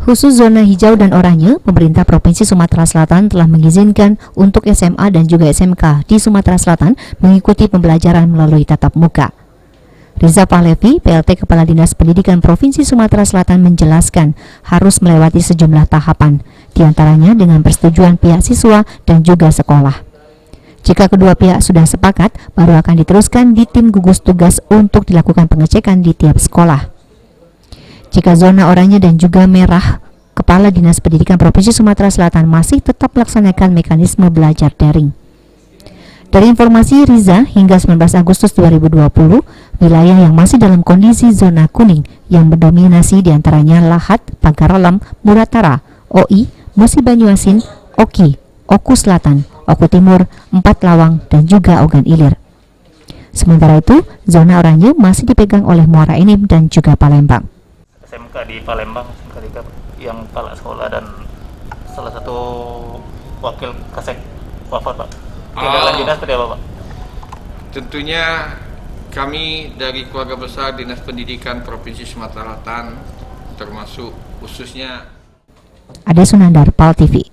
Khusus zona hijau dan oranye, pemerintah Provinsi Sumatera Selatan telah mengizinkan untuk SMA dan juga SMK di Sumatera Selatan mengikuti pembelajaran melalui tatap muka. Riza Pahlevi, PLT Kepala Dinas Pendidikan Provinsi Sumatera Selatan menjelaskan harus melewati sejumlah tahapan, diantaranya dengan persetujuan pihak siswa dan juga sekolah. Jika kedua pihak sudah sepakat, baru akan diteruskan di tim gugus tugas untuk dilakukan pengecekan di tiap sekolah. Jika zona oranye dan juga merah, Kepala Dinas Pendidikan Provinsi Sumatera Selatan masih tetap melaksanakan mekanisme belajar daring. Dari informasi Riza, hingga 19 Agustus 2020, wilayah yang masih dalam kondisi zona kuning yang mendominasi diantaranya Lahat, Pagaralam, Muratara, OI, Musi Banyuasin, Oki, Oku Selatan, Oku Timur, Empat Lawang, dan juga Ogan Ilir. Sementara itu, zona oranye masih dipegang oleh Muara Enim dan juga Palembang. SMK di Palembang, SMK yang kepala sekolah dan salah satu wakil kasek wafat, Pak. Lanjutnya seperti apa, Pak? Tentunya kami dari keluarga besar Dinas Pendidikan Provinsi Sumatera Selatan, termasuk khususnya Ade Sunandar, PAL TV.